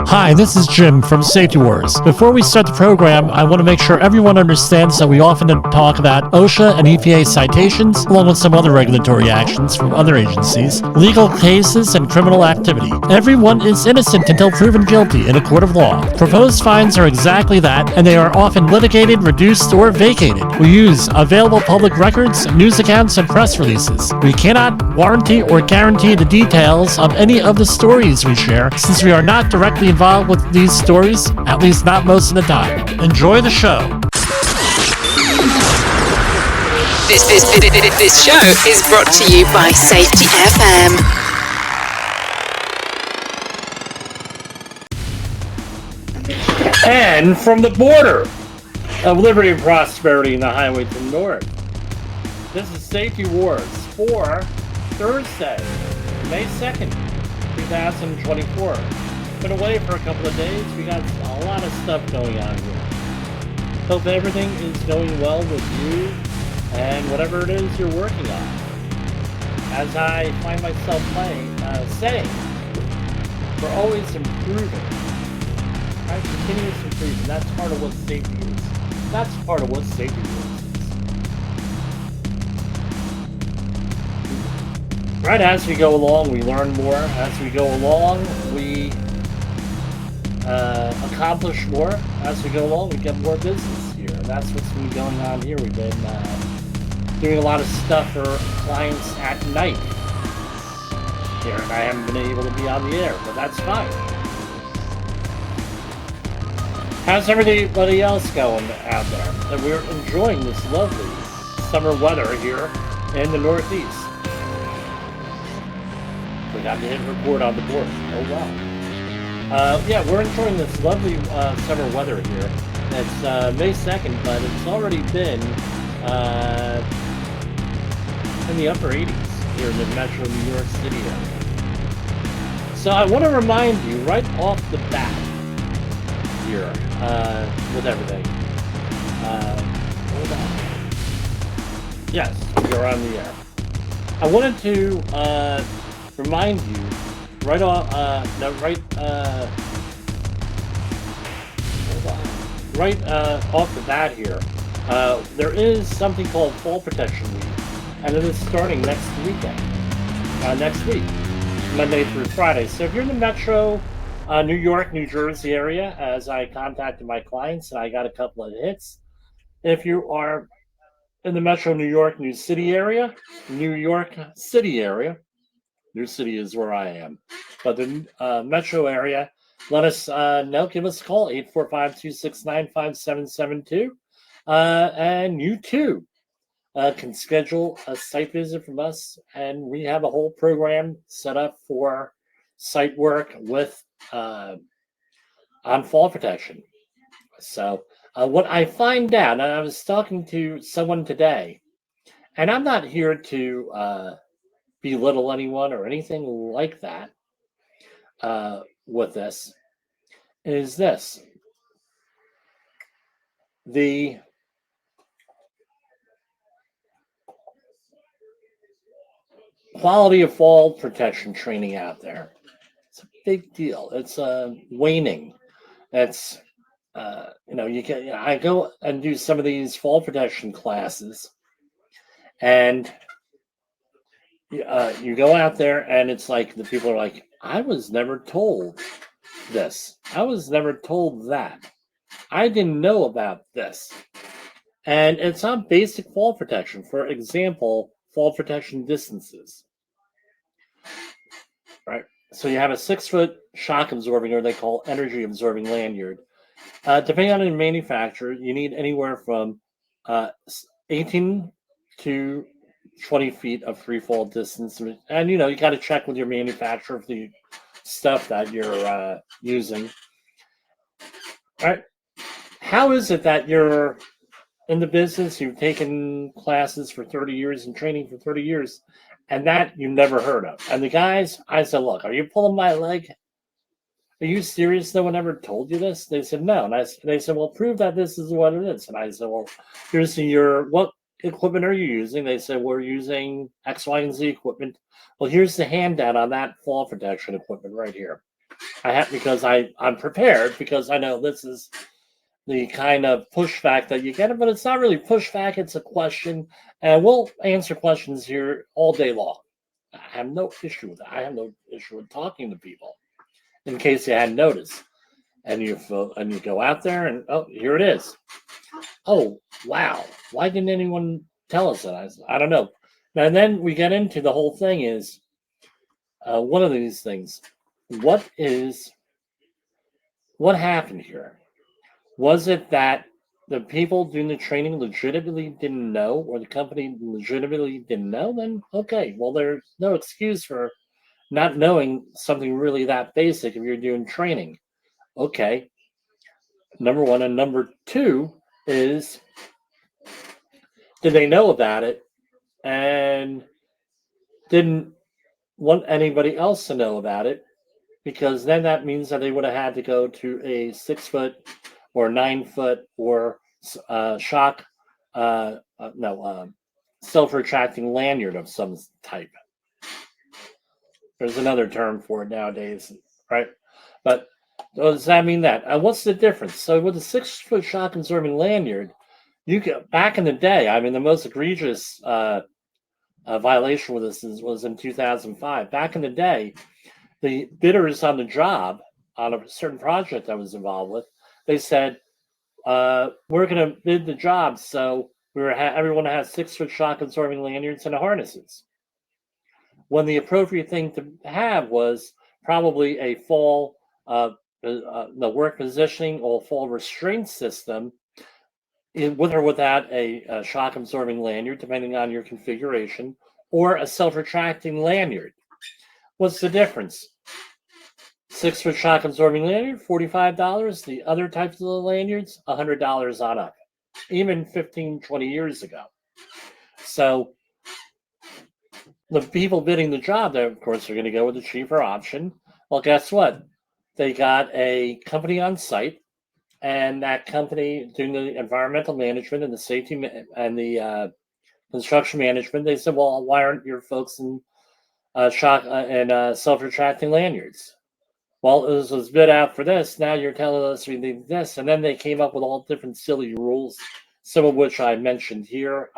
Hi, this is Jim from Safety Wars. Before we start the program, I want to make sure everyone understands that we often talk about OSHA and EPA citations, along with some other regulatory actions from other agencies, legal cases, and criminal activity. Everyone is innocent until proven guilty in a court of law. Proposed fines are exactly that, and they are often litigated, reduced, or vacated. We use available public records, news accounts, and press releases. We cannot warranty or guarantee the details of any of the stories we share, since we are not directly involved with these stories, at least not most of the time. Enjoy the show. This show is brought to you by Safety FM. And from the border of liberty and prosperity in the highway to the north, this is Safety Wars for Thursday, May 2nd, 2024. Been away for a couple of days. We got a lot of stuff going on here. Hope everything is going well with you and whatever it is you're working on. As I find myself saying, we're always improving. Right? Continuous improvement. That's part of what safety is. That's part of what safety is. Right, as we go along, we learn more. As we go along, we accomplish more. As we go along, we get more business here. And that's what's been going on here. We've been doing a lot of stuff for clients at night here, and I haven't been able to be on the air, but that's fine. How's everybody else going out there? And we're enjoying this lovely summer weather here in the Northeast. We got to hit record on the board. Oh wow. Yeah, we're enjoying this lovely summer weather here. It's May 2nd, but it's already been in the upper 80s here in the metro New York City area. So I want to remind you right off the bat here with everything. Hold on. Yes, you're on the air. I wanted to remind you right off off the bat here. There is something called Fall Protection Week, and it is starting next week, Monday through Friday. So if you're in the metro New York, New Jersey area, as I contacted my clients and I got a couple of hits. If you are in the metro New York, New City area, New City is where I am, but the metro area, let us know. Give us a call, 845-269-5772. And you too can schedule a site visit from us, and we have a whole program set up for site work with on fall protection. So what I find out, and I was talking to someone today, and I'm not here to belittle anyone or anything like that with this, is this. The quality of fall protection training out there, it's a big deal. It's waning. It's I go and do some of these fall protection classes, and you go out there and it's like the people are like, I was never told this. I was never told that. I didn't know about this. And it's on basic fall protection. For example, fall protection distances. Right? So you have a 6-foot shock absorbing, or they call energy absorbing lanyard. Depending on the manufacturer, you need anywhere from 18 to 20 feet of free fall distance. And, you got to check with your manufacturer of the stuff that you're using. All right. How is it that you're in the business, you've taken classes for 30 years and training for 30 years, and that you never heard of? And the guys, I said, look, are you pulling my leg? Are you serious? No one ever told you this? They said, no. And they said, well, prove that this is what it is. And I said, well, here's what equipment are you using? They said, we're using X, Y, and Z equipment. Well, here's the handout on that fall protection equipment right here. because I'm prepared, because I know this is the kind of pushback that you get, but it's not really pushback, it's a question, and we'll answer questions here all day long. I have no issue with that. I have no issue with talking to people, in case you hadn't noticed. And you go out there, and oh, here it is. Oh, wow. Why didn't anyone tell us that? I don't know. And then we get into the whole thing is one of these things. What happened here? Was it that the people doing the training legitimately didn't know, or the company legitimately didn't know? Then okay, well, there's no excuse for not knowing something really that basic if you're doing training. Okay, number one. And number two is, did they know about it and didn't want anybody else to know about it? Because then that means that they would have had to go to a 6 foot or 9 foot or shock, no, self-retracting lanyard of some type. There's another term for it nowadays, right? But does that mean that? What's the difference? So with a 6 foot shock absorbing lanyard, you could, back in the day, I mean, the most egregious violation with this was in 2005. Back in the day, the bidders on the job on a certain project I was involved with, they said, we're going to bid the job, so everyone has 6 foot shock absorbing lanyards and harnesses. When the appropriate thing to have was probably a fall, the work positioning or fall restraint system, with or without a shock absorbing lanyard, depending on your configuration, or a self retracting lanyard. What's the difference? 6 foot shock absorbing lanyard, $45. The other types of lanyards, $100 on up, even 15, 20 years ago. So the people bidding the job, they of course are going to go with the cheaper option. Well, guess what? They got a company on site, and that company doing the environmental management and the safety and the construction management. They said, "Well, why aren't your folks in shock and self-retracting lanyards?" Well, it was bid out for this. Now you're telling us we need this. And then they came up with all different silly rules, some of which I mentioned here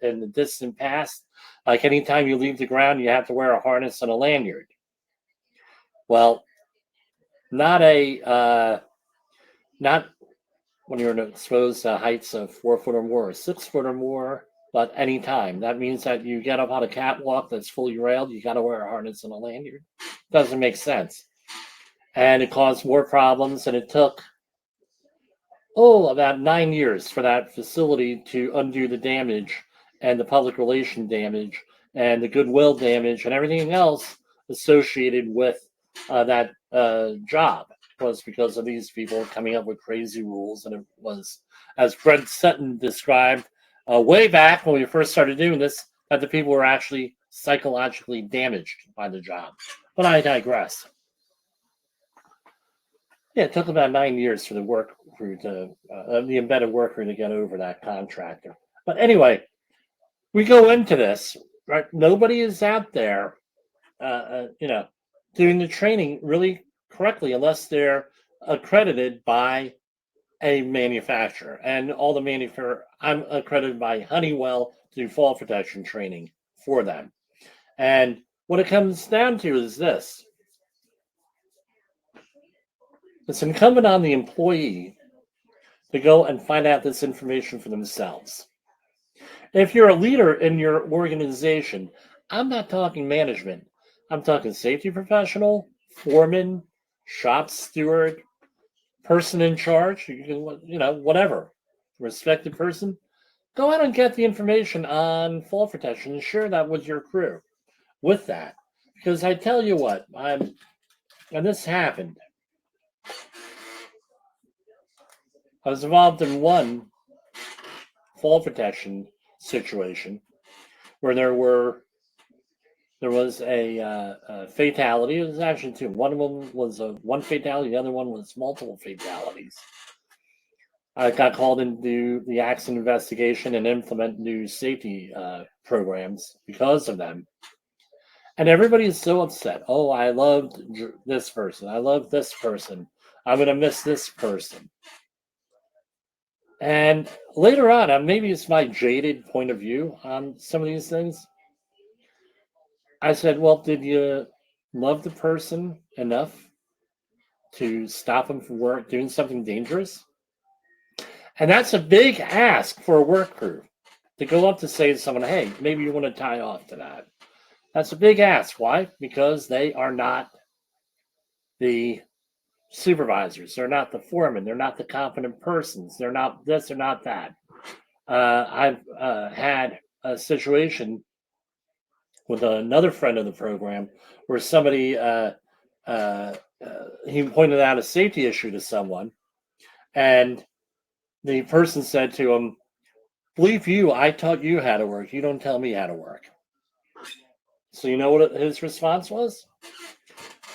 in the distant past. Like anytime you leave the ground, you have to wear a harness and a lanyard. Well, not when you're exposed to heights of 4 foot or more, or 6 foot or more, but anytime. That means that you get up on a catwalk that's fully railed, you got to wear a harness and a lanyard. Doesn't make sense. And it caused more problems, and it took about 9 years for that facility to undo the damage and the public relation damage and the goodwill damage and everything else associated with that job. It was because of these people coming up with crazy rules, and it was, as Fred Sutton described way back when we first started doing this, that the people were actually psychologically damaged by the job. But I digress. Yeah, it took about 9 years for the work crew the embedded worker to get over that contractor. But anyway, we go into this, right? Nobody is out there, doing the training really correctly unless they're accredited by a manufacturer. And all the manufacturer, I'm accredited by Honeywell to do fall protection training for them. And what it comes down to is this. It's incumbent on the employee to go and find out this information for themselves. If you're a leader in your organization, I'm not talking management. I'm talking safety professional, foreman, shop steward, person in charge, whatever, respected person. Go out and get the information on fall protection and share that with your crew. With that, because I tell you what, and this happened. I was involved in one fall protection situation where there was a fatality. It was actually two. One of them was one fatality. The other one was multiple fatalities. I got called in to do the accident investigation and implement new safety programs because of them. And everybody is so upset. Oh, I loved this person. I love this person. I'm going to miss this person. And later on, maybe it's my jaded point of view on some of these things. I said, well, did you love the person enough to stop them from doing something dangerous? And that's a big ask for a work crew to go up to say to someone, hey, maybe you want to tie off to that. That's a big ask. Why? Because they are not the supervisors. They're not the foremen. They're not the competent persons. They're not this. They're not that. I've had a situation with another friend of the program where somebody he pointed out a safety issue to someone, and the person said to him, "Believe you, I taught you how to work. You don't tell me how to work." So you know what his response was?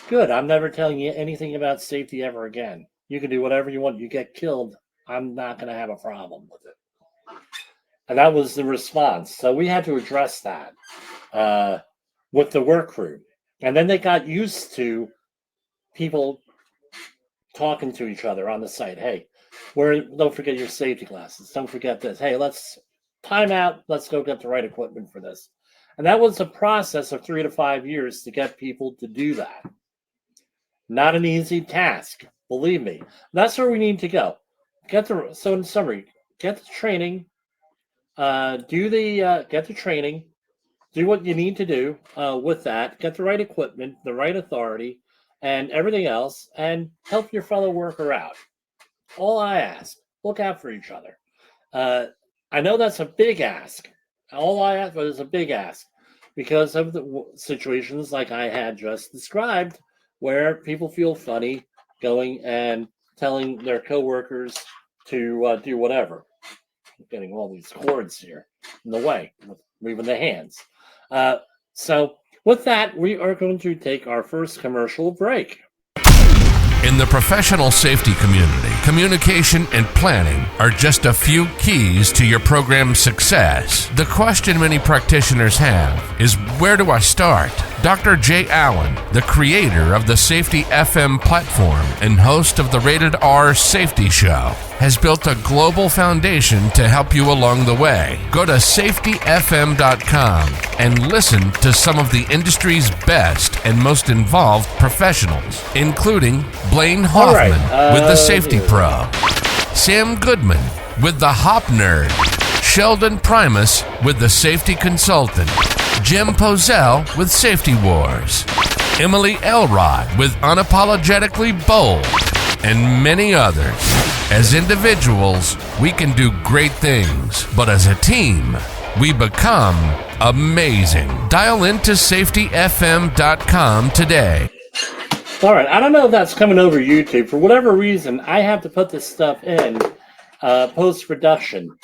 Good. I'm never telling you anything about safety ever again. You can do whatever you want. You get killed, I'm not going to have a problem with it. And that was the response. So we had to address that with the work crew. And then they got used to people talking to each other on the site. Hey, don't forget your safety glasses. Don't forget this. Hey, let's time out. Let's go get the right equipment for this. And that was a process of 3 to 5 years to get people to do that. Not an easy task, believe me. That's where we need to go. So in summary, get the training, get the training, do what you need to do with that, get the right equipment, the right authority, and everything else, and help your fellow worker out. All I ask, look out for each other. I know that's a big ask. All I ask is a big ask because of the situations like I had just described, where people feel funny going and telling their coworkers to do whatever. I'm getting all these cords here in the way, moving the hands. So with that, we are going to take our first commercial break. In the professional safety community, communication and planning are just a few keys to your program's success. The question many practitioners have is, where do I start? Dr. Jay Allen, the creator of the Safety FM platform and host of the Rated R Safety Show, has built a global foundation to help you along the way. Go to safetyfm.com and listen to some of the industry's best and most involved professionals, including Blaine Hoffman with the Safety Pro, Sam Goodman with the Hop Nerd, Sheldon Primus with the Safety Consultant, Jim Pozell with Safety Wars, Emily Elrod with Unapologetically Bold, and many others. As individuals, we can do great things, but as a team, we become amazing. Dial into safetyfm.com today. All right, I don't know if that's coming over YouTube. For whatever reason, I have to put this stuff in post-production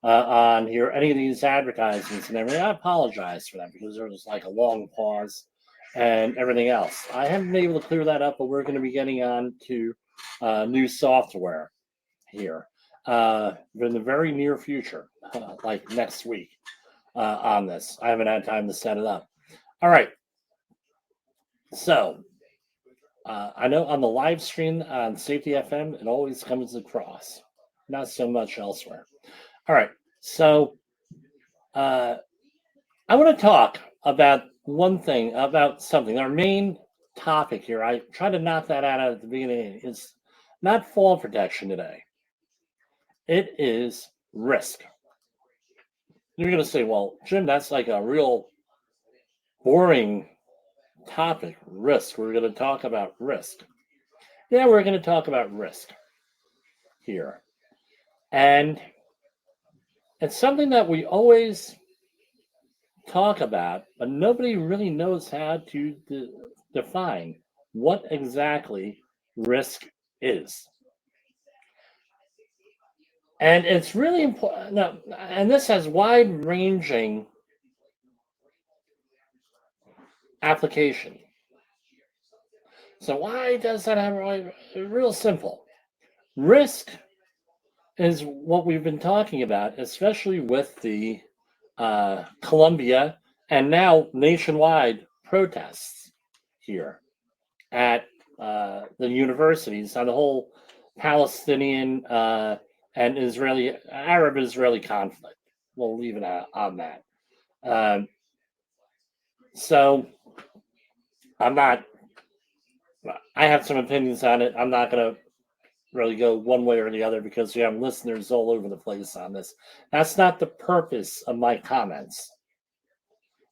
on here, any of these advertisements and everything. I apologize for that because there was like a long pause and everything else. I haven't been able to clear that up, but we're going to be getting on to new software here in the very near future, like next week on this. I haven't had time to set it up. All right. So I know on the live stream on Safety FM, it always comes across, not so much elsewhere. All right. So I want to talk about one thing, about something. Our main topic here, I try to knock that out at the beginning, is not fall protection today. It is risk. You're going to say, well, Jim, that's like a real boring topic, risk. We're going to talk about risk. Yeah, we're going to talk about risk here. And it's something that we always talk about, but nobody really knows how to define what exactly risk is. And it's really important. Now, and this has wide-ranging application. So why does that have real simple? Risk is what we've been talking about, especially with the Columbia and now nationwide protests here at the universities on the whole Palestinian and Arab-Israeli conflict. We'll leave it on that. So I have some opinions on it. I'm not going to really go one way or the other because we have listeners all over the place on this. That's not the purpose of my comments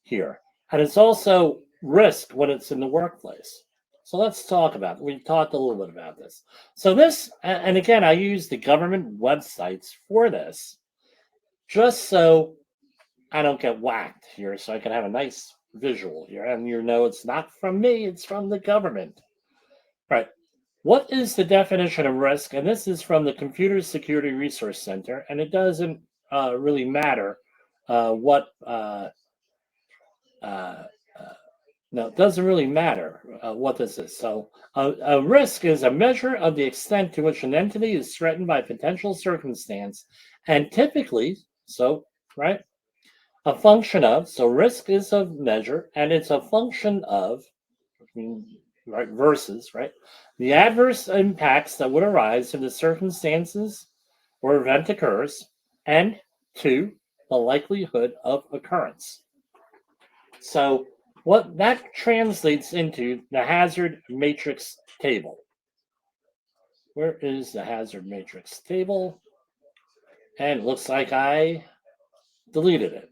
here. And it's also risk when it's in the workplace. So let's talk about it. We've talked a little bit about this. So this, and again, I use the government websites for this just so I don't get whacked here, so I can have a nice visual here. And it's not from me, it's from the government. Right. What is the definition of risk? And this is from the Computer Security Resource Center, and it doesn't really matter what this is. So a risk is a measure of the extent to which an entity is threatened by potential circumstance, and typically, a function of, so risk is a measure, and it's a function of, versus, the adverse impacts that would arise if the circumstances or event occurs, and 2, the likelihood of occurrence. So what that translates into the hazard matrix table. Where is the hazard matrix table? And it looks like I deleted it.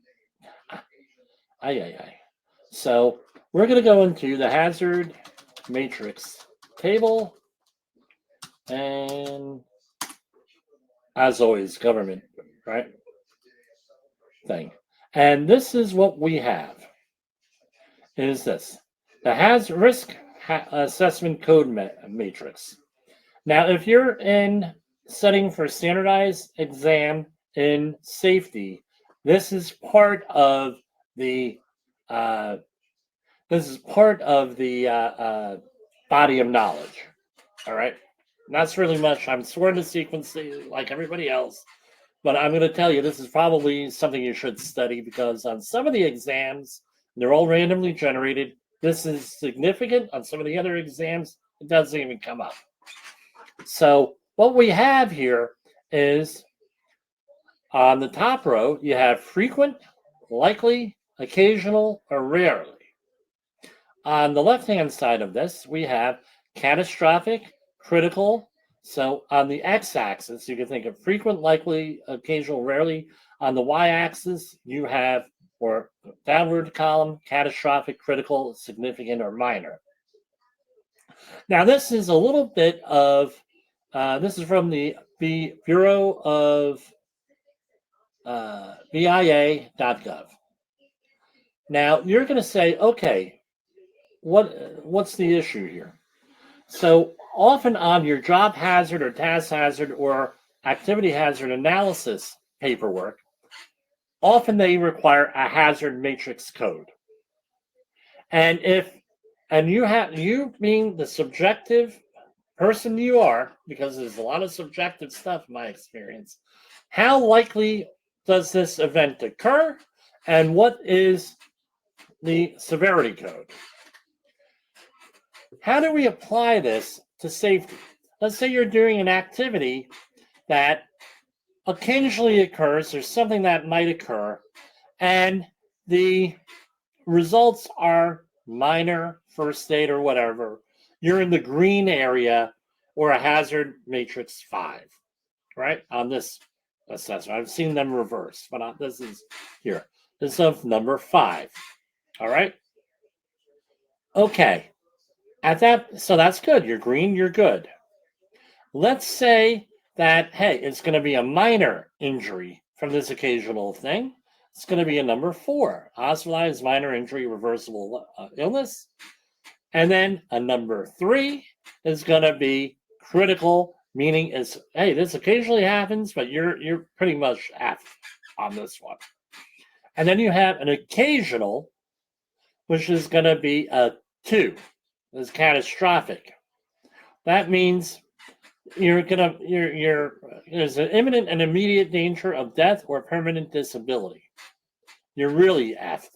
So we're going to go into the hazard matrix table, and as always, government, thing. And this is what we have. Is this the hazard risk assessment code matrix? Now, if you're in studying for standardized exam in safety, this is part of the body of knowledge. All right, and that's really much. I'm sworn to secrecy like everybody else, but I'm going to tell you this is probably something you should study because on some of the exams, they're all randomly generated. This is significant. On some of the other exams, it doesn't even come up. So what we have here is on the top row, you have frequent, likely, occasional, or rarely. On the left-hand side of this, we have catastrophic, critical. So on the x-axis, you can think of frequent, likely, occasional, rarely. On the y-axis, you have, or downward column, catastrophic, critical, significant, or minor. Now, this is a little bit of, this is from the Bureau of BIA.gov. Now, you're going to say, okay, what's the issue here? So often on your job hazard or task hazard or activity hazard analysis paperwork, often they require a hazard matrix code. And you being the subjective person you are, because there's a lot of subjective stuff in my experience, how likely does this event occur? And what is the severity code? How do we apply this to safety? Let's say you're doing an activity that occasionally occurs, or something that might occur, and the results are minor, first aid, or whatever. You're in the green area or a hazard matrix 5, on this assessment. I've seen them reversed, but this is here. This is of number 5. All right. Okay. So that's good. You're green, you're good. Let's say that, hey, it's going to be a minor injury from this occasional thing. It's going to be a number 4, hospitalized minor injury, reversible illness. And then a number 3 is going to be critical, meaning it's, hey, this occasionally happens, but you're pretty much F on this one. And then you have an occasional, which is going to be a 2. It's catastrophic. That means there's an imminent and immediate danger of death or permanent disability. You're really effed,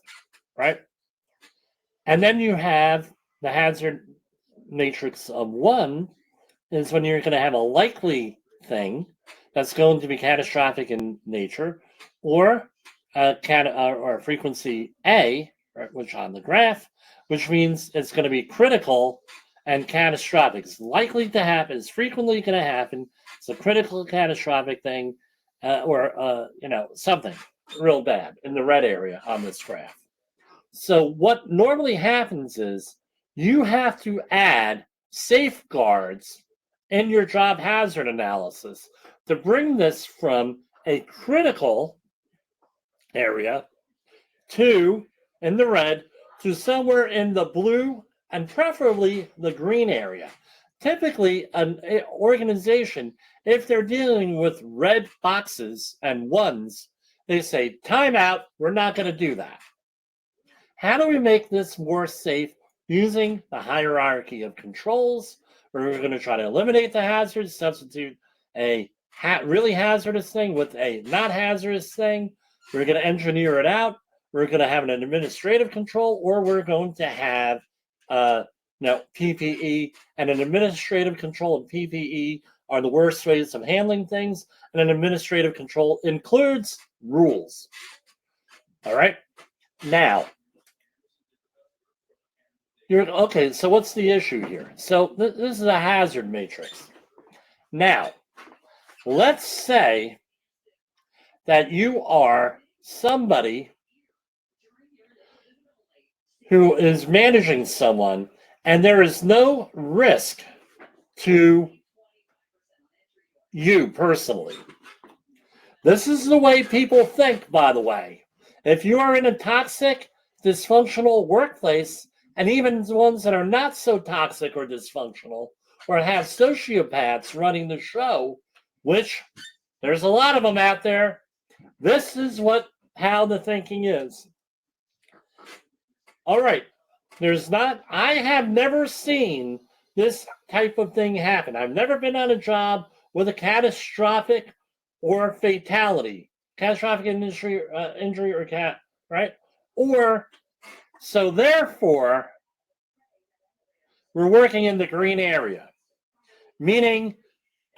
right? And then you have the hazard matrix of 1 is when you're going to have a likely thing that's going to be catastrophic in nature, or or frequency A, which on the graph, which means it's going to be critical and catastrophic. It's likely to happen. It's frequently going to happen. It's a critical, catastrophic thing, or something real bad in the red area on this graph. So what normally happens is you have to add safeguards in your job hazard analysis to bring this from a critical area to, in the red, to somewhere in the blue and preferably the green area. Typically, an organization, if they're dealing with red boxes and 1s, they say, time out, we're not going to do that. How do we make this more safe using the hierarchy of controls? We're going to try to eliminate the hazards, substitute a really hazardous thing with a not hazardous thing. We're going to engineer it out. We're going to have an administrative control, or we're going to have PPE. And an administrative control and PPE are the worst ways of handling things. And an administrative control includes rules. All right. Now, okay, so what's the issue here? So this is a hazard matrix. Now, let's say that you are somebody who is managing someone and there is no risk to you personally. This is the way people think, by the way. If you are in a toxic, dysfunctional workplace, and even the ones that are not so toxic or dysfunctional, or have sociopaths running the show, which there's a lot of them out there, this is how the thinking is. All right. I have never seen this type of thing happen. I've never been on a job with a catastrophic or fatality, catastrophic injury or right? Or, so therefore, we're working in the green area, meaning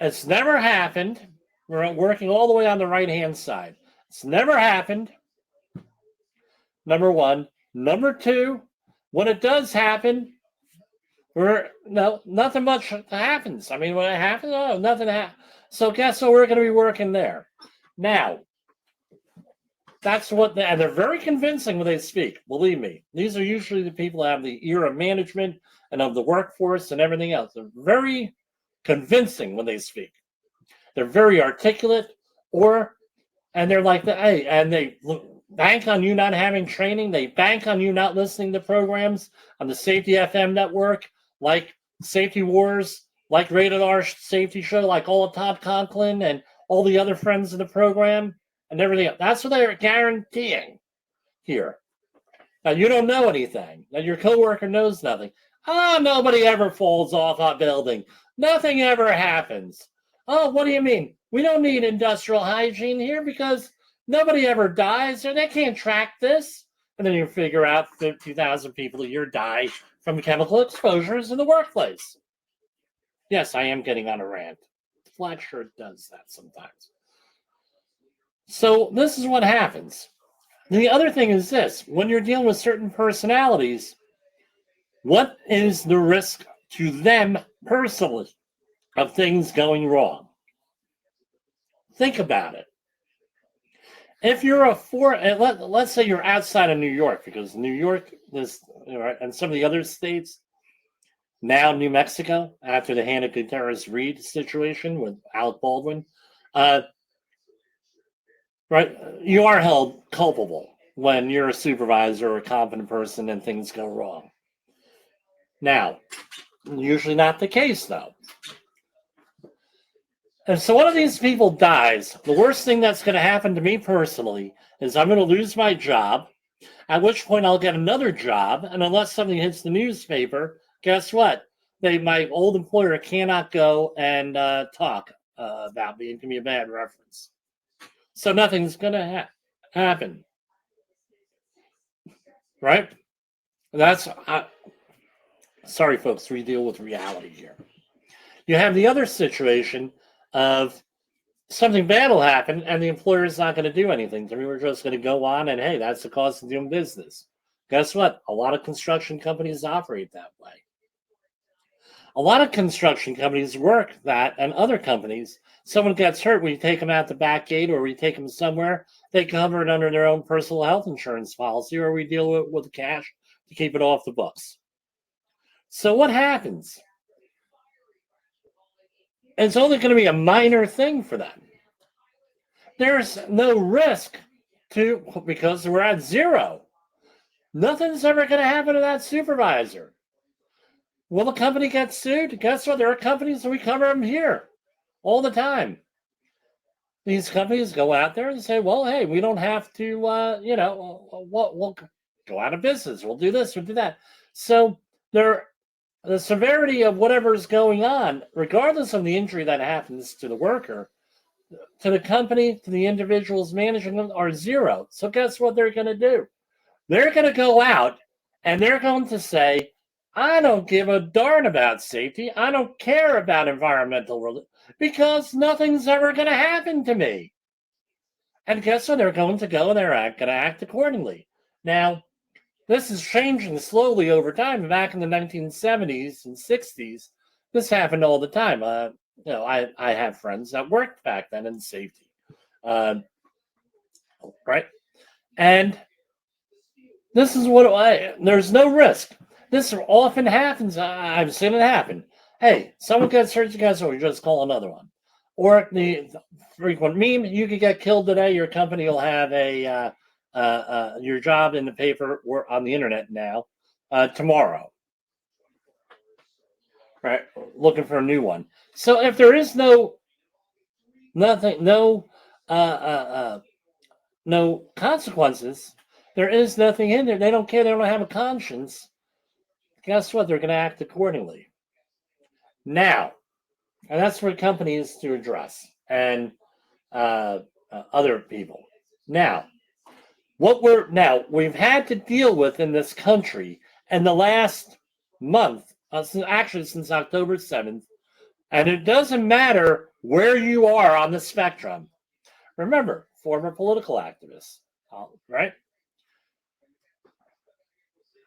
it's never happened. We're working all the way on the right-hand side. It's never happened, number one. Number two, when it does happen, nothing much happens. I mean, when it happens, nothing happens. So guess what? We're going to be working there. Now, that's and they're very convincing when they speak. Believe me, these are usually the people that have the ear of management and of the workforce and everything else. They're very convincing when they speak. They're very articulate, and they're like, hey, and they bank on you not having training. They bank on you not listening to programs on the Safety FM network, like Safety Wars, like Rated R Safety Show, like all of Todd Conklin and all the other friends of the program and everything else. That's what they're guaranteeing here. Now, you don't know anything. Now, your coworker knows nothing. Nobody ever falls off a building. Nothing ever happens. Oh, what do you mean? We don't need industrial hygiene here because nobody ever dies, or they can't track this. And then you figure out 50,000 people a year die from chemical exposures in the workplace. Yes, I am getting on a rant. Flat shirt does that sometimes. So this is what happens. The other thing is this. When you're dealing with certain personalities, what is the risk to them personally of things going wrong? Think about it. If you're let's say you're outside of New York, because New York, and some of the other states, now New Mexico, after the Hannah Gutierrez-Reed situation with Alec Baldwin, right, you are held culpable when you're a supervisor or a competent person and things go wrong. Now, usually not the case, though. And so one of these people dies, the worst thing that's going to happen to me personally is I'm going to lose my job, at which point I'll get another job, and unless something hits the newspaper, guess what? My old employer cannot go and talk about me. It can be a bad reference. So nothing's going to happen. Right? That's sorry, folks. We deal with reality here. You have the other situation of something bad will happen, and the employer is not going to do anything. So we were just going to go on, and hey, that's the cost of doing business. Guess what? A lot of construction companies operate that way. A lot of construction companies work that, and other companies, someone gets hurt, we take them out the back gate or we take them somewhere, they cover it under their own personal health insurance policy, or we deal with cash to keep it off the books. So what happens? It's only going to be a minor thing for them. There's no risk because we're at zero. Nothing's ever going to happen to that supervisor. Will the company get sued? Guess what? There are companies that we cover them here all the time. These companies go out there and say, well, hey, we don't have to, we'll go out of business. We'll do this, we'll do that. So the severity of whatever's going on, regardless of the injury that happens to the worker, to the company, to the individuals managing them, are zero. So guess what they're going to do? They're going to go out and they're going to say, I don't give a darn about safety. I don't care about environmental because nothing's ever going to happen to me. And guess what? They're going to go and they're going to act accordingly. Now, this is changing slowly over time. Back in the 1970s and 60s, this happened all the time. I have friends that worked back then in safety, right? And this is there's no risk. This often happens. I've seen it happen. Hey, someone gets hurt, you guys, we just call another one. Or the frequent meme, you could get killed today, your company will have your job in the paper or on the internet now tomorrow. Right? Looking for a new one. So if there is no consequences, there is nothing in there. They don't care. They don't have a conscience. Guess what? They're going to act accordingly. Now, and that's for companies to address and other people. Now, we've had to deal with in this country in the last month, since October 7th, and it doesn't matter where you are on the spectrum. Remember, former political activists, right?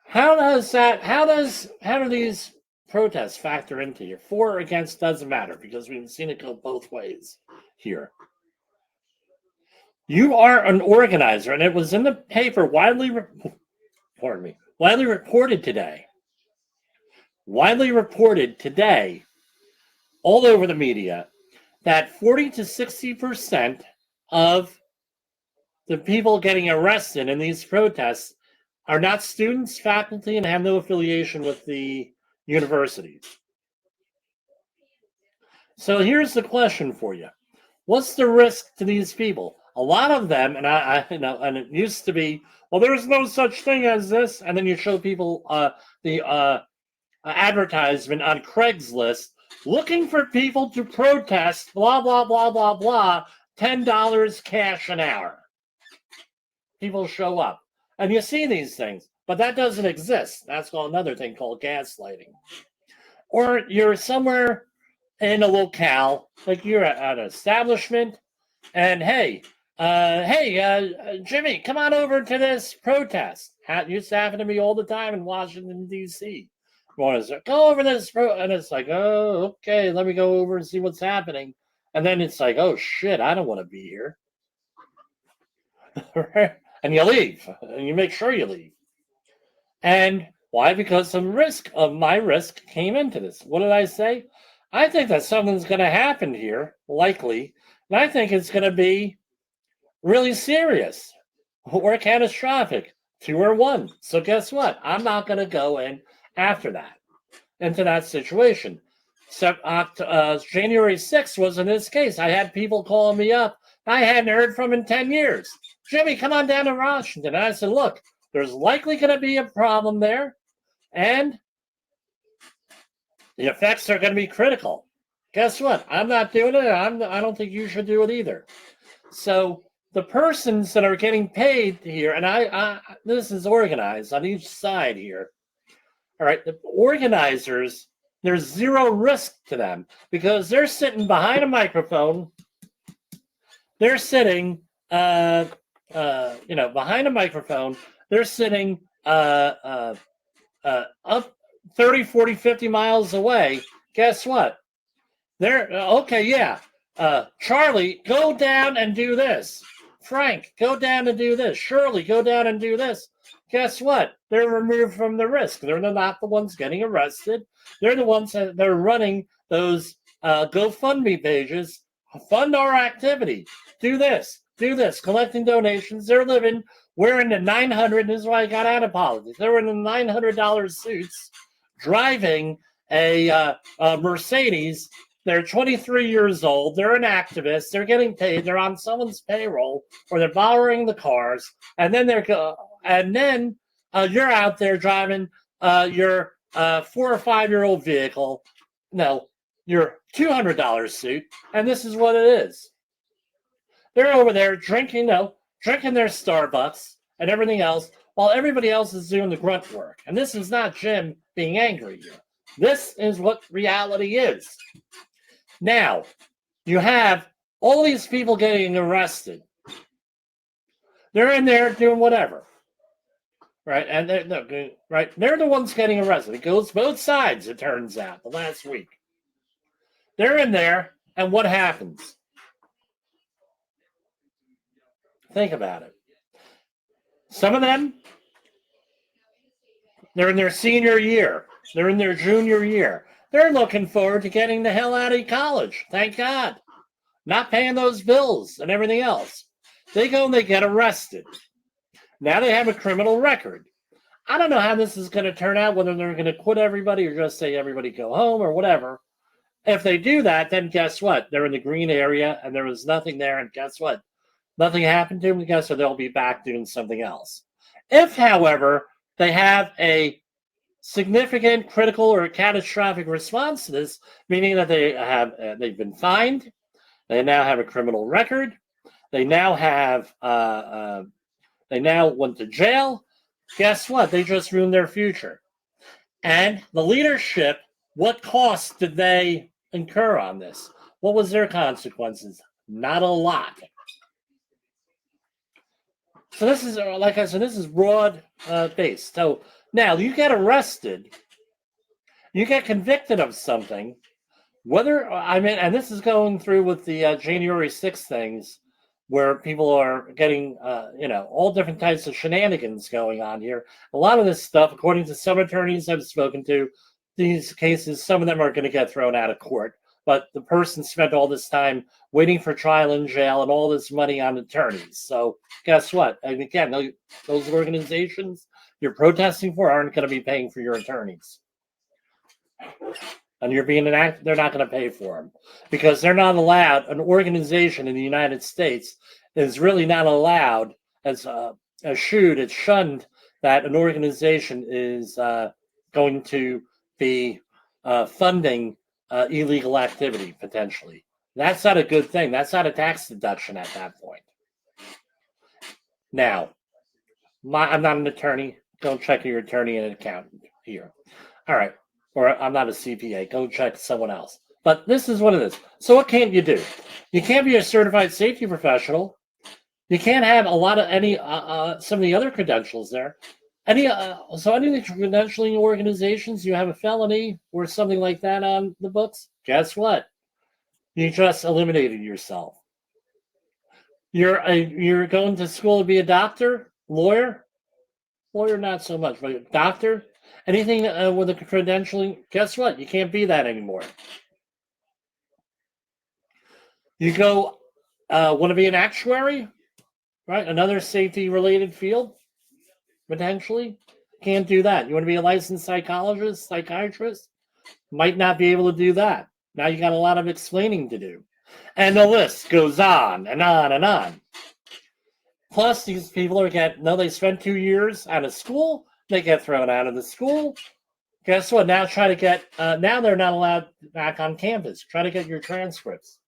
How do these protests factor into here? For or against doesn't matter because we've seen it go both ways here. You are an organizer, and it was in the paper widely reported today. Widely reported today, all over the media, that 40 to 60% of the people getting arrested in these protests are not students, faculty, and have no affiliation with the universities. So here's the question for you. What's the risk to these people? A lot of them, and I and it used to be, well, there's no such thing as this, and then you show people the advertisement on Craigslist looking for people to protest, blah, blah, blah, blah, blah, $10 cash an hour. People show up. And you see these things, but that doesn't exist. That's called another thing called gaslighting. Or you're somewhere in a locale, like you're at an establishment, and hey, Jimmy, come on over to this protest. It used to happen to me all the time in Washington, D.C. Go over this, and it's like, oh, okay, let me go over and see what's happening. And then it's like, oh, shit, I don't want to be here. And you leave, and you make sure you leave. And why? Because my risk came into this. What did I say? I think that something's going to happen here, likely, and I think it's going to be really serious or catastrophic, 2 or 1. So guess what? I'm not going to go in after that, into that situation. So January 6th was in this case. I had people calling me up I hadn't heard from in 10 years. Jimmy, come on down to Washington. And I said, look, there's likely going to be a problem there, and the effects are going to be critical. Guess what? I'm not doing it. I don't think you should do it either. So the persons that are getting paid here, and this is organized on each side here, All right, the organizers, there's zero risk to them because they're sitting behind a microphone. They're sitting, behind a microphone. They're sitting up 30, 40, 50 miles away. Guess what? They're okay, yeah. Charlie, go down and do this. Frank, go down and do this. Shirley, go down and do this. Guess what? They're removed from the risk. They're not the ones getting arrested. They're the ones that they're running those GoFundMe pages. Fund our activity. Do this. Collecting donations. They're living. We're in the 900. This is why I got out of politics. They were in the $900 suits, driving a Mercedes. They're 23 years old. They're an activist. They're getting paid. They're on someone's payroll, or they're borrowing the cars. And then you're out there driving your 4 or 5 year old vehicle. No, your $200 suit, and this is what it is. They're over there drinking their Starbucks and everything else, while everybody else is doing the grunt work. And this is not Jim being angry here. This is what reality is. Now, you have all these people getting arrested. They're in there doing whatever. Right? And they're the ones getting arrested. It goes both sides, it turns out, the last week. They're in there, and what happens? Think about it. Some of them, they're in their senior year. They're in their junior year. They're looking forward to getting the hell out of college. Thank God. Not paying those bills and everything else. They go and they get arrested. Now they have a criminal record. I don't know how this is going to turn out, whether they're going to quit everybody or just say everybody go home or whatever. If they do that, then guess what? They're in the green area and there was nothing there. And guess what? Nothing happened to them. Guess what? They'll be back doing something else. If, however, they have a significant, critical, or catastrophic response to this, meaning that they've been fined, they now have a criminal record, they now went to jail. Guess what? They just ruined their future. And the leadership, what costs did they incur on this? What was their consequences? Not a lot. So this is, like I said, this is broad based. So now you get arrested, you get convicted of something, and this is going through with the January 6th things, where people are getting, all different types of shenanigans going on here. A lot of this stuff, according to some attorneys I've spoken to, these cases, some of them are going to get thrown out of court. But the person spent all this time waiting for trial in jail and all this money on attorneys. So guess what? And again, those organizations you're protesting for aren't going to be paying for your attorneys. And they're not going to pay for them because they're not allowed. An organization in the United States is really not allowed it's shunned that an organization is going to be funding illegal activity, potentially. That's not a good thing. That's not a tax deduction at that point. Now, I'm not an attorney. Don't check your attorney and accountant here. All right. Or I'm not a CPA. Go check someone else. But this is what it is. So what can't you do? You can't be a certified safety professional. You can't have some of the other credentials there. Any of the credentialing organizations, you have a felony or something like that on the books, guess what? You just eliminated yourself. You're going to school to be a doctor, lawyer not so much, but a doctor, anything with a credentialing, guess what? You can't be that anymore. You go want to be an actuary, right? Another safety-related field. Potentially, can't do that. You want to be a licensed psychologist, psychiatrist? Might not be able to do that. Now you got a lot of explaining to do. And the list goes on and on and on. Plus, these people they spent 2 years out of school, they get thrown out of the school. Guess what? Now now they're not allowed back on campus. Try to get your transcripts.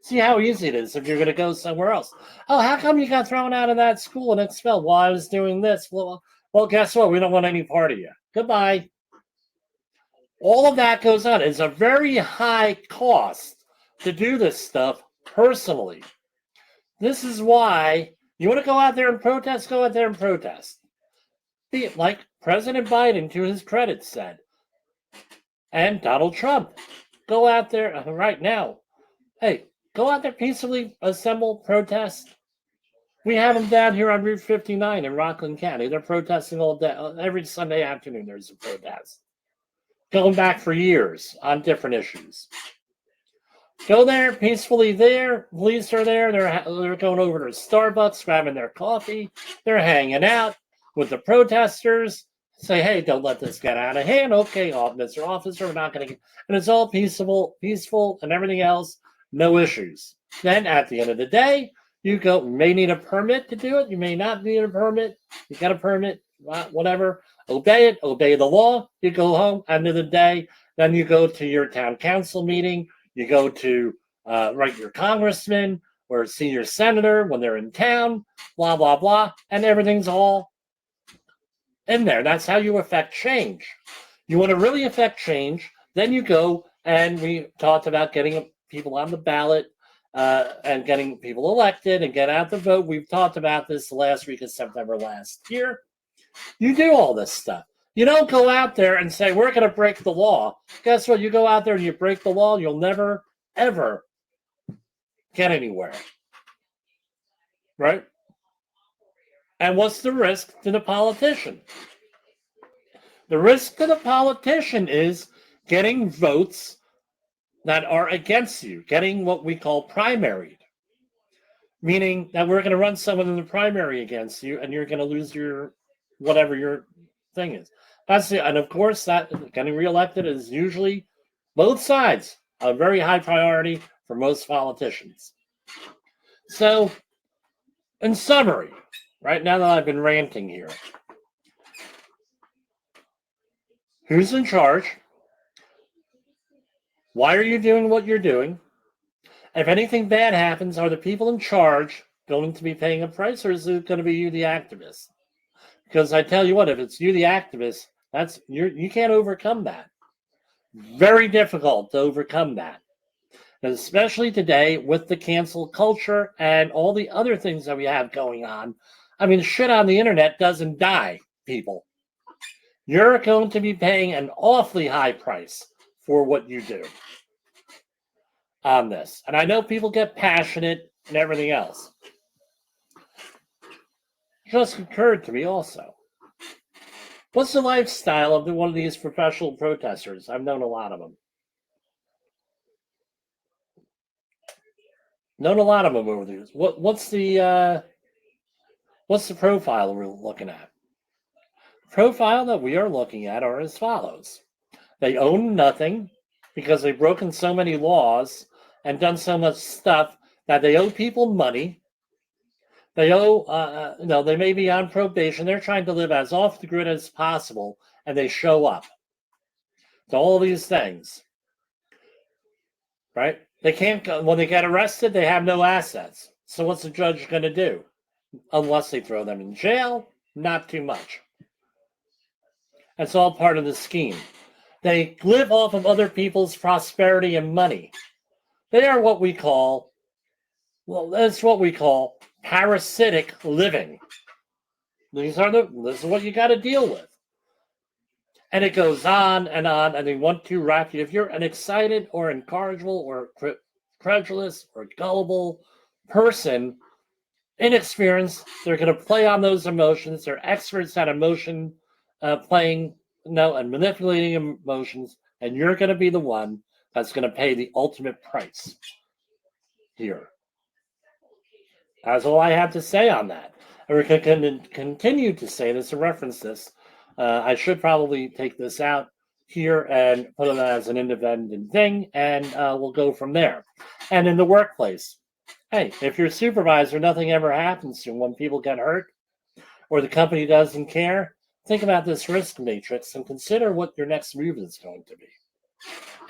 See how easy it is if you're going to go somewhere else. Oh, how come you got thrown out of that school and expelled? Well, I was doing this. Well, Well, guess what? We don't want any part of you. Goodbye. All of that goes on. It's a very high cost to do this stuff personally. This is why you want to go out there and protest, go out there and protest. Be like President Biden, to his credit, said, and Donald Trump. Go out there right now. Hey, go out there peacefully, assemble, protest. We have them down here on Route 59 in Rockland County. They're protesting all day. Every Sunday afternoon, there's a protest. Going back for years on different issues. Go there, peacefully there. Police are there. They're going over to Starbucks, grabbing their coffee. They're hanging out with the protesters. Say, hey, don't let this get out of hand. Okay, Mr. Officer, we're not going to get... And it's all peaceful, and everything else. No issues. Then, at the end of the day, you may need a permit to do it. You may not need a permit. You got a permit, whatever. Obey it. Obey the law. You go home. End of the day. Then you go to your town council meeting. You go to your congressman or senior senator when they're in town. Blah, blah, blah. And everything's all in there. That's how you affect change. You want to really affect change. Then you go, and we talked about getting people on the ballot. And getting people elected and get out the vote. We've talked about this the last week of September last year. You do all this stuff. You don't go out there and say, we're going to break the law. Guess what? You go out there and you break the law, you'll never, ever get anywhere. Right? And what's the risk to the politician? The risk to the politician is getting votes that are against you, getting what we call primaried, meaning that we're going to run someone in the primary against you, and you're going to lose your whatever your thing is. And of course, that getting reelected is usually both sides a very high priority for most politicians. So, in summary, right now that I've been ranting here, who's in charge? Why are you doing what you're doing? If anything bad happens, are the people in charge going to be paying a price, or is it going to be you, the activist? Because I tell you what, if it's you, the activist, you can't overcome that. Very difficult to overcome that. And especially today with the cancel culture and all the other things that we have going on. I mean, shit on the internet doesn't die, people. You're going to be paying an awfully high price for what you do on this. And I know people get passionate and everything else. It just occurred to me also. What's the lifestyle of one of these professional protesters? I've known a lot of them. Known a lot of them over the years. What's the profile we're looking at? The profile that we are looking at are as follows. They own nothing because they've broken so many laws and done so much stuff that they owe people money. They owe, they may be on probation. They're trying to live as off the grid as possible, and they show up to all these things, right? They can't go, when they get arrested, they have no assets. So what's the judge going to do? Unless they throw them in jail, not too much. That's all part of the scheme. They live off of other people's prosperity and money. They are what we call, parasitic living. This is what you got to deal with. And it goes on, and they want to wrap you. If you're an excited or incorrigible or credulous or gullible person, inexperienced, they're going to play on those emotions. They're experts at emotion playing, and manipulating emotions, and you're going to be the one that's going to pay the ultimate price here. That's all I have to say on that. And we're going to continue to say this and reference this. I should probably take this out here and put it as an independent thing, and we'll go from there. And in the workplace, hey, if your supervisor, nothing ever happens to him when people get hurt or the company doesn't care, think about this risk matrix and consider what your next move is going to be.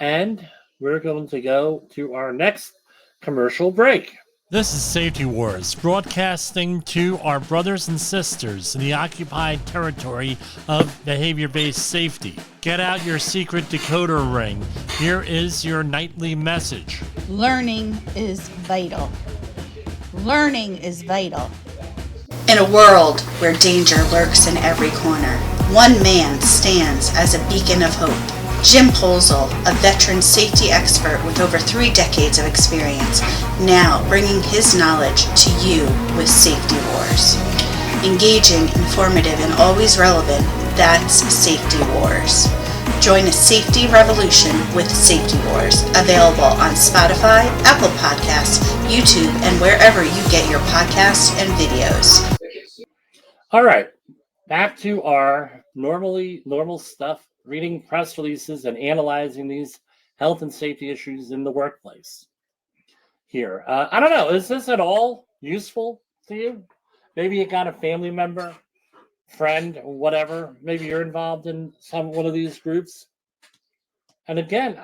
And we're going to go to our next commercial break. This is Safety Wars, broadcasting to our brothers and sisters in the occupied territory of behavior-based safety. Get out your secret decoder ring. Here is your nightly message. Learning is vital. Learning is vital. In a world where danger lurks in every corner, one man stands as a beacon of hope. Jim Polzel, a veteran safety expert with over 3 decades of experience, now bringing his knowledge to you with Safety Wars. Engaging, informative, and always relevant, that's Safety Wars. Join a safety revolution with Safety Wars, available on Spotify, Apple Podcasts, YouTube, and wherever you get your podcasts and videos. All right, back to our normal stuff. Reading press releases and analyzing these health and safety issues in the workplace. Here, I don't know, is this at all useful to you? Maybe you got a family member, friend, whatever. Maybe you're involved in one of these groups. And again,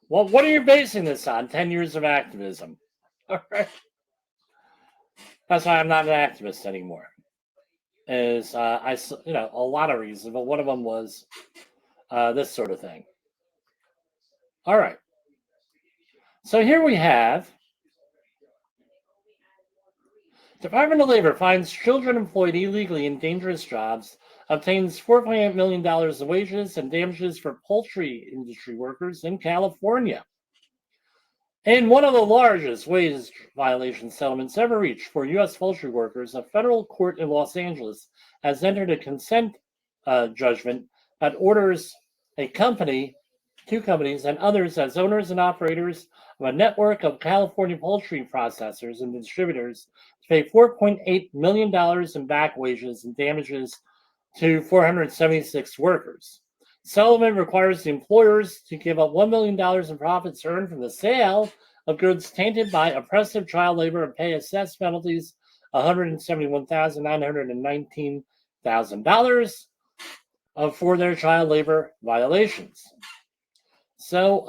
what are you basing this on? 10 years of activism. All right. That's why I'm not an activist anymore. Is a lot of reasons, but one of them was this sort of thing. All right. So here we have Department of Labor finds children employed illegally in dangerous jobs, obtains $4.8 million of wages and damages for poultry industry workers in California. In one of the largest wage violation settlements ever reached for U.S. poultry workers, a federal court in Los Angeles has entered a consent judgment that orders two companies, and others as owners and operators of a network of California poultry processors and distributors to pay $4.8 million in back wages and damages to 476 workers. Settlement requires the employers to give up $1 million in profits earned from the sale of goods tainted by oppressive child labor and pay assessed penalties $171,919 for their child labor violations. So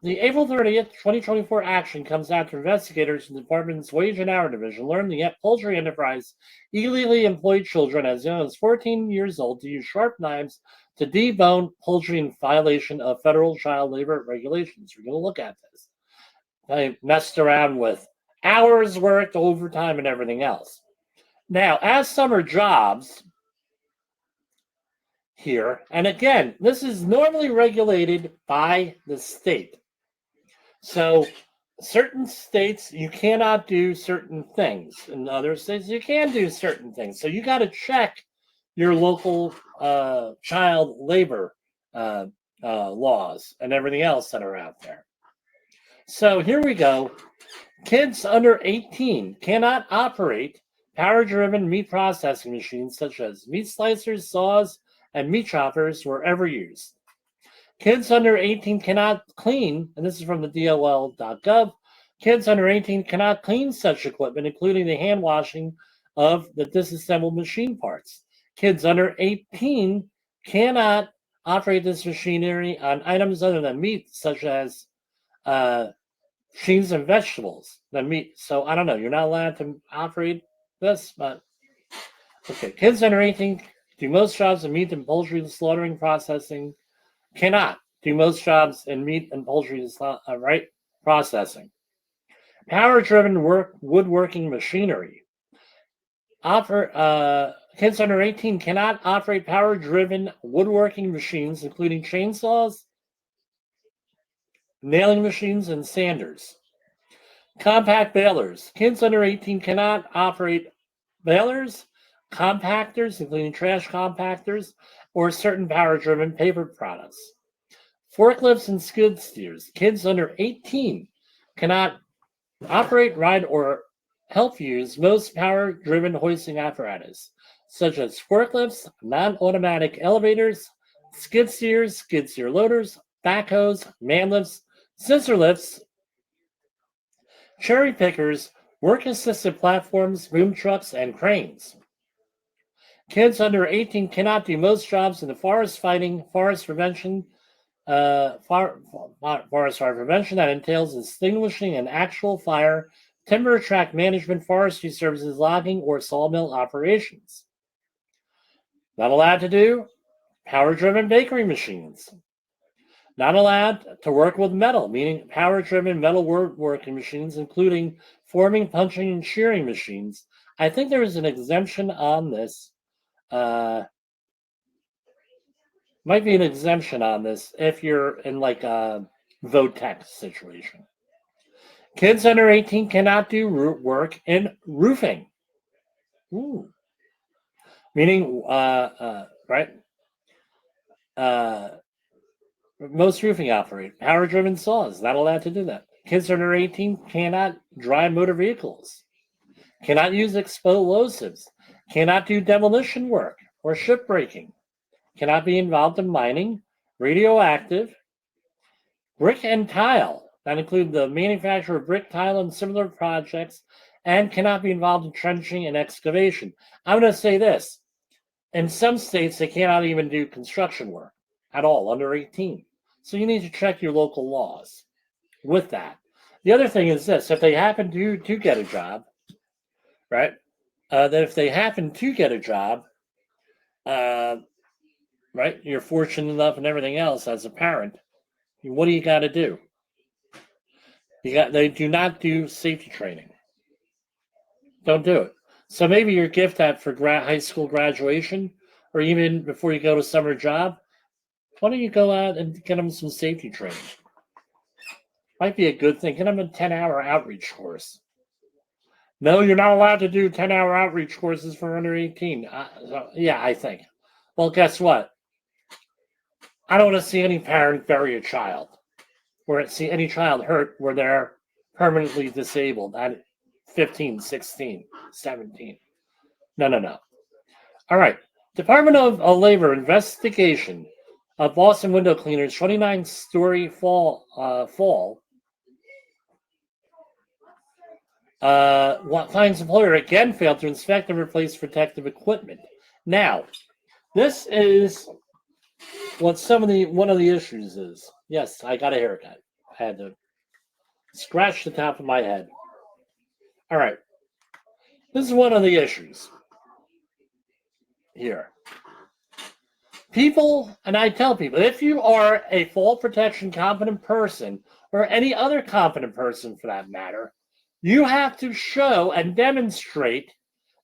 the April 30th, 2024 action comes after investigators from the department's Wage and Hour Division learned the poultry enterprise illegally employed children as young as 14 years old to use sharp knives to debone poultry in violation of federal child labor regulations. We're going to look at this. They messed around with hours worked, overtime, and everything else. Now, as summer jobs here, and again, this is normally regulated by the state. So certain states, you cannot do certain things. In other states, you can do certain things. So you got to check your local child labor laws and everything else that are out there. So here we go. Kids under 18 cannot operate power-driven meat processing machines such as meat slicers, saws, and meat choppers wherever used. Kids under 18 cannot clean, and this is from the DOL.gov, kids under 18 cannot clean such equipment, including the hand washing of the disassembled machine parts. Kids under 18 cannot operate this machinery on items other than meat, such as cheese and vegetables than meat. So I don't know. You're not allowed to operate this, but okay. Kids under 18 do most jobs in meat and poultry slaughtering processing. Cannot do most jobs in meat and poultry processing. Power-driven woodworking machinery. Kids under 18 cannot operate power-driven woodworking machines, including chainsaws, nailing machines, and sanders. Compact balers. Kids under 18 cannot operate balers, compactors, including trash compactors, or certain power-driven paper products. Forklifts and skid steers. Kids under 18 cannot operate, ride, or help use most power-driven hoisting apparatus, such as forklifts, non-automatic elevators, skid steer loaders, backhoes, man lifts, scissor lifts, cherry pickers, work-assisted platforms, boom trucks, and cranes. Kids under 18 cannot do most jobs in the forest fighting, forest prevention, forest fire prevention that entails extinguishing an actual fire, timber tract management, forestry services, logging, or sawmill operations. Not allowed to do power-driven bakery machines. Not allowed to work with metal, meaning power-driven metal working machines, including forming, punching, and shearing machines. I think there is an exemption on this. Might be an exemption on this if you're in like a VOTEC situation. Kids under 18 cannot do work in roofing. Ooh. Meaning, right? Most roofing operate power-driven saws. Not allowed to do that. Kids under 18 cannot drive motor vehicles. Cannot use explosives. Cannot do demolition work or shipbreaking. Cannot be involved in mining, radioactive, brick and tile. That include the manufacture of brick, tile, and similar projects, and cannot be involved in trenching and excavation. I'm going to say this. In some states, they cannot even do construction work at all under 18. So you need to check your local laws with that. The other thing is this. If they happen to get a job, right, that if they happen to get a job, right, you're fortunate enough and everything else as a parent, what do you got to do? They do not do safety training. Don't do it. So maybe your gift for high school graduation, or even before you go to summer job, why don't you go out and get them some safety training? Might be a good thing. Get them a 10-hour outreach course. No, you're not allowed to do 10-hour outreach courses for under 18. Yeah, I think. Well, guess what? I don't want to see any parent bury a child or see any child hurt where they're permanently disabled at 15, 16, 17. No. All right. Department of Labor investigation of Boston window cleaners 29-story fall finds employer again failed to inspect and replace protective equipment. Now, this is what one of the issues is. Yes, I got a haircut. I had to scratch the top of my head. All right. This is one of the issues here. People, and I tell people, if you are a fall protection competent person, or any other competent person for that matter, you have to show and demonstrate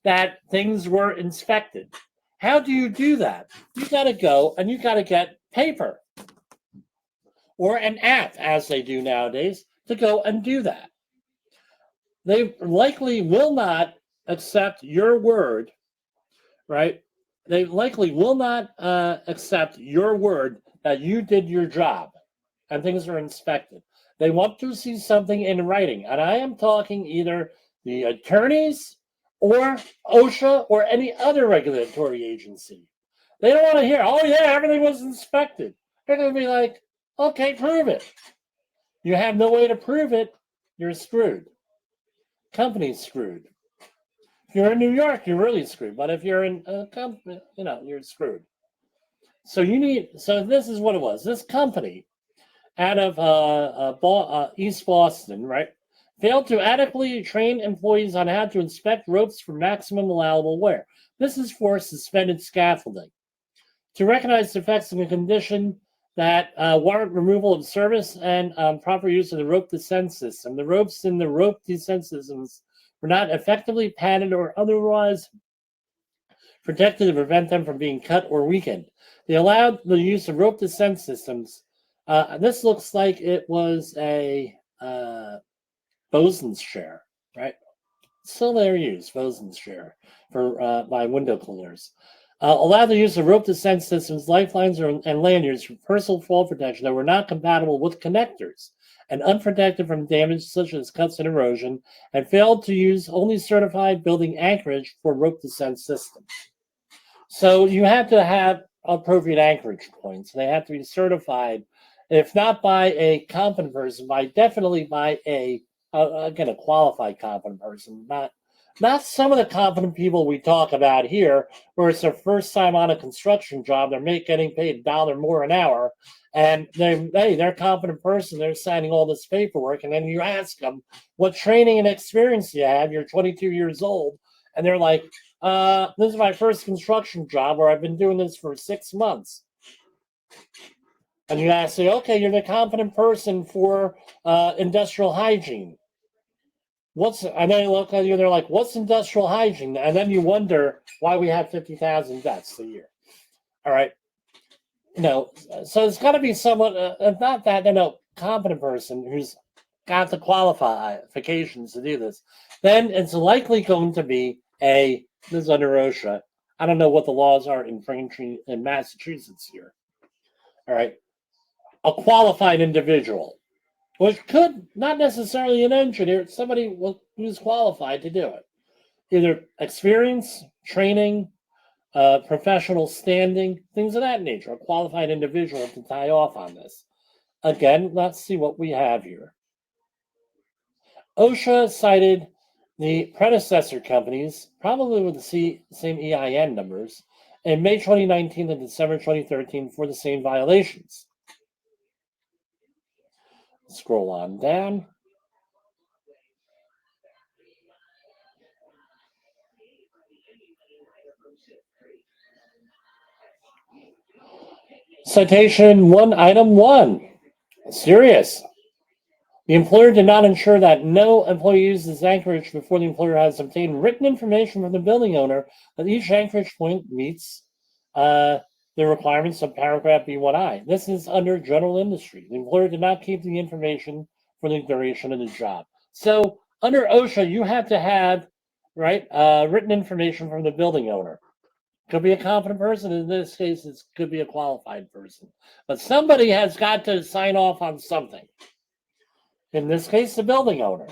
that things were inspected. How do you do that? You got to go and you got to get paper or an app, as they do nowadays, to go and do that. They likely will not accept your word, right? They likely will not accept your word that you did your job and things are inspected. They want to see something in writing. And I am talking either the attorneys or OSHA or any other regulatory agency. They don't want to hear, oh, yeah, everything was inspected. They're going to be like, okay, prove it. You have no way to prove it, you're screwed. Company's screwed. If you're in New York, you're really screwed. But if you're in a company, you're screwed. So this is what it was. This company out of East Boston, right, failed to adequately train employees on how to inspect ropes for maximum allowable wear. This is for suspended scaffolding. To recognize defects in the condition that warrant removal of service and proper use of the rope descent system. The ropes in the rope descent systems were not effectively padded or otherwise protected to prevent them from being cut or weakened. They allowed the use of rope descent systems. This looks like it was a Bosun's chair, right? Still there used, Bosun's chair for by window cleaners. Allow the use of rope descent systems, lifelines, and lanyards for personal fall protection that were not compatible with connectors and unprotected from damage such as cuts and erosion, and failed to use only certified building anchorage for rope descent systems. So you have to have appropriate anchorage points. They have to be certified, if not by a competent person, definitely by a qualified competent person, not Not some of the competent people we talk about here, where it's their first time on a construction job, they're getting paid $1 more an hour, and they're a competent person, they're signing all this paperwork, and then you ask them, what training and experience do you have? You're 22 years old, and they're like, this is my first construction job where I've been doing this for 6 months. And you gotta say, okay, you're the competent person for industrial hygiene. And then you look at you and they're like, what's industrial hygiene? And then you wonder why we have 50,000 deaths a year. All right. So it's got to be someone, not that, competent person who's got the qualifications to do this. Then it's likely going to be this is under OSHA. I don't know what the laws are in Braintree in Massachusetts here. All right. A qualified individual, which could not necessarily an engineer, somebody who's qualified to do it. Either experience, training, professional standing, things of that nature. A qualified individual to tie off on this. Again, let's see what we have here. OSHA cited the predecessor companies, probably with the same EIN numbers, in May 2019 and December 2013 for the same violations. Scroll on down. Citation 1, item 1. Serious. The employer did not ensure that no employee uses anchorage before the employer has obtained written information from the building owner that each anchorage point meets the requirements of paragraph B1I. This is under general industry. The employer did not keep the information for the duration of the job. So under OSHA, you have to have written information from the building owner. Could be a competent person. In this case, it could be a qualified person. But somebody has got to sign off on something. In this case, the building owner.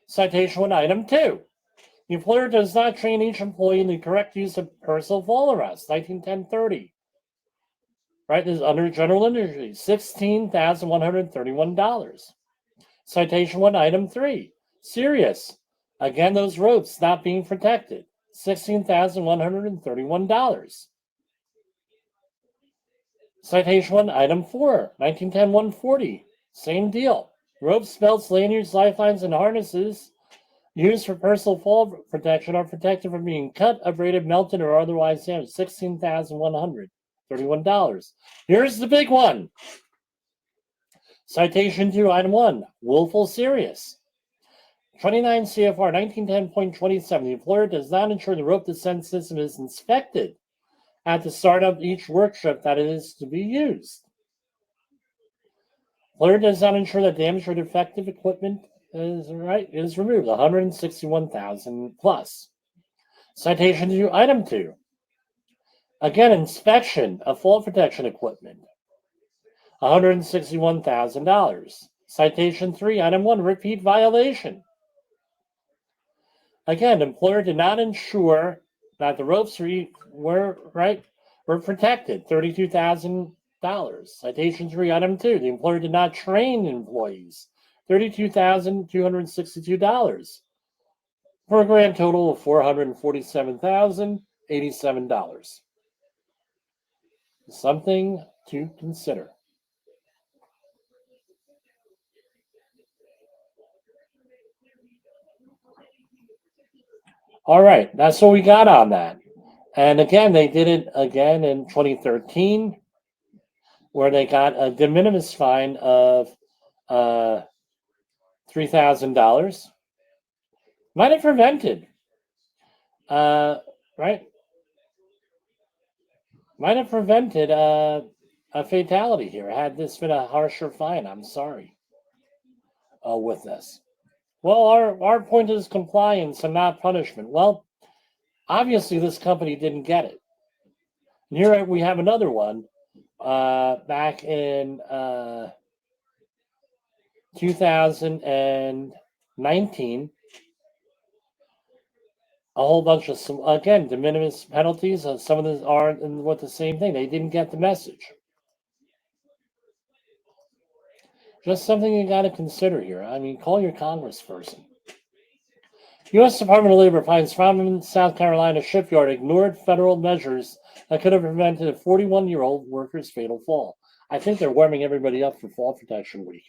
Citation 1, item 2. The employer does not train each employee in the correct use of personal fall arrest, 1910-30. This is under general industry, $16,131. Citation 1, item 3. Serious. Again, those ropes not being protected, $16,131. Citation 1, item 4, 1910-140. Same deal. Ropes, belts, lanyards, lifelines, and harnesses used for personal fall protection are protected from being cut, abraded, melted, or otherwise damaged. $16,131. Here's the big one. Citation 2, item 1. Willful serious. 29 CFR 1910.27. The employer does not ensure the rope descent system is inspected at the start of each work shift that it is to be used. Employer does not ensure that damaged or defective equipment is removed. $161,000 plus. Citation 2, item 2. Again, inspection of fall protection equipment. $161,000. Citation 3, item 1. Repeat violation. Again, employer did not ensure that the ropes were protected. $32,000. Citation 3, item 2. The employer did not train employees. $32,262. For a grand total of $447,087. Something to consider. All right, that's what we got on that. And again, they did it again in 2013, where they got a de minimis fine of $3,000. Might have prevented, might have prevented a fatality here. Had this been a harsher fine, I'm sorry, with this. Well, our point is compliance and not punishment. Well, obviously this company didn't get it. And here we have another one back in 2019. A whole bunch of, again, de minimis penalties. Some of them aren't with the same thing. They didn't get the message. Just something you got to consider here. I mean, call your congressperson. U.S. Department of Labor finds Providence, South Carolina shipyard ignored federal measures that could have prevented a 41-year-old worker's fatal fall. I think they're warming everybody up for Fall Protection Week.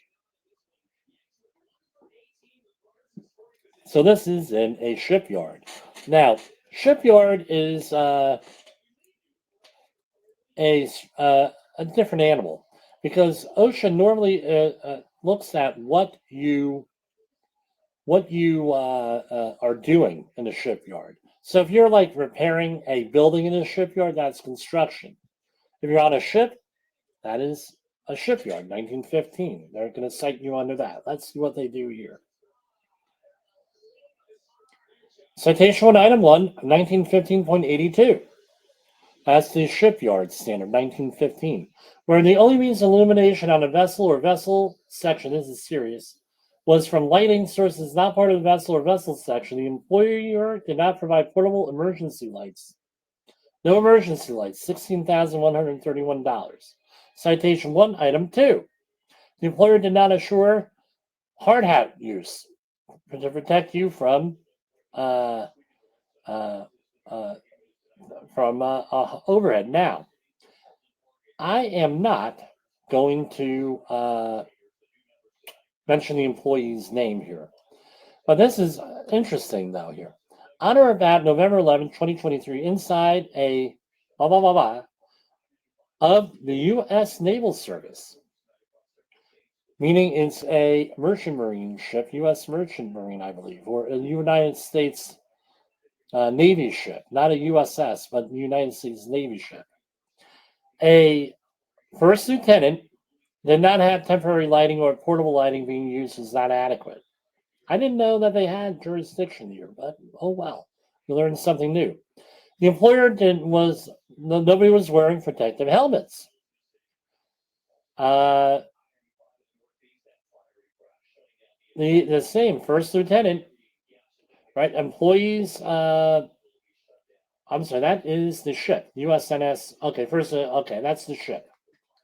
So this is in a shipyard. Now, shipyard is a different animal because OSHA normally looks at what you are doing in a shipyard. So if you're like repairing a building in a shipyard, that's construction. If you're on a ship, that is a shipyard, 1915. They're going to cite you under that. Let's see what they do here. Citation 1, Item 1, 1915.82. That's the shipyard standard, 1915, where the only means of illumination on a vessel or vessel section, this is serious, was from lighting sources not part of the vessel or vessel section. The employer did not provide portable emergency lights. No emergency lights, $16,131. Citation 1, Item 2. The employer did not assure hard hat use to protect you from overhead. Now, I am not going to mention the employee's name here, but this is interesting though here. On or about November 11, 2023, inside a of the U.S. Naval Service, meaning it's a merchant marine ship, U.S. merchant marine, I believe, or a United States Navy ship, not a USS, but the United States Navy ship. A first lieutenant did not have temporary lighting or portable lighting being used is not adequate. I didn't know that they had jurisdiction here, but oh well, you learned something new. The employer nobody was wearing protective helmets. The same first lieutenant, right? Employees. I'm sorry, that is the ship, USNS. Okay, okay, that's the ship.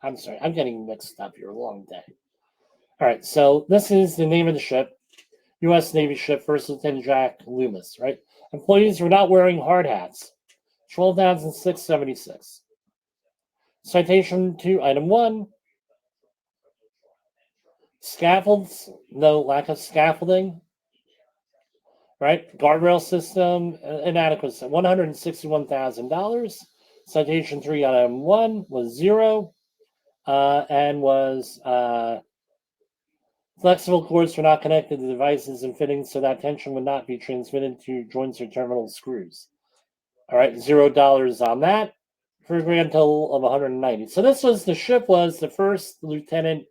I'm sorry, I'm getting mixed up here. A long day. All right, so this is the name of the ship, U.S. Navy ship, First Lieutenant Jack Loomis, right? Employees were not wearing hard hats, $12,676. Citation 2, Item 1. Scaffolds, no lack of scaffolding, right? Guardrail system, inadequate, $161,000. Citation 3, Item 1 was 0. And was flexible cords were not connected to devices and fittings so that tension would not be transmitted to joints or terminal screws. All right, $0 on that for a grand total of $190. So this was the ship was the First Lieutenant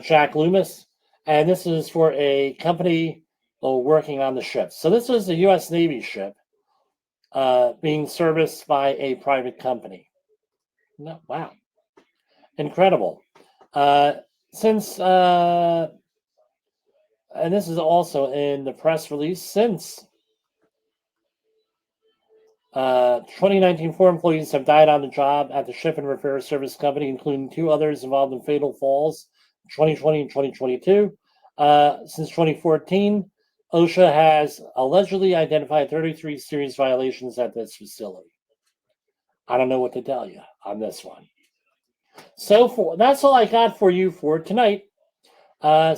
Jack Loomis, and this is for a company working on the ship. So this was the U.S. Navy ship being serviced by a private company. No, wow. Incredible. Since, and this is also in the press release, since 2019, 4 employees have died on the job at the Ship and Repair Service Company, including 2 others involved in fatal falls in 2020 and 2022. Since 2014, OSHA has allegedly identified 33 serious violations at this facility. I don't know what to tell you on this one. So that's all I got for you for tonight. We're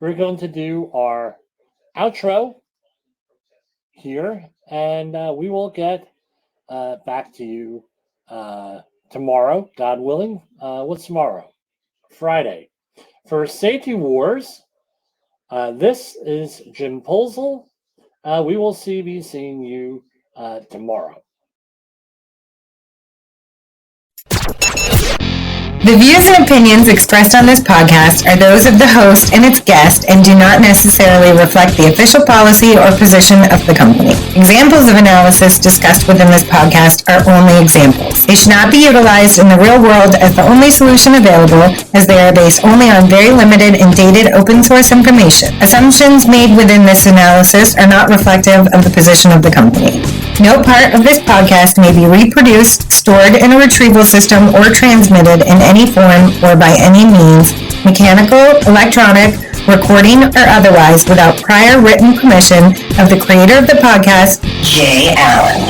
going to do our outro here, and we will get back to you tomorrow, God willing. What's tomorrow? Friday. For Safety Wars, this is Jim Polzel. We will be seeing you tomorrow. The views and opinions expressed on this podcast are those of the host and its guest and do not necessarily reflect the official policy or position of the company. Examples of analysis discussed within this podcast are only examples. They should not be utilized in the real world as the only solution available, as they are based only on very limited and dated open source information. Assumptions made within this analysis are not reflective of the position of the company. No part of this podcast may be reproduced, stored in a retrieval system, or transmitted in any form or by any means, mechanical, electronic, recording or otherwise, without prior written permission of the creator of the podcast, Jay Allen.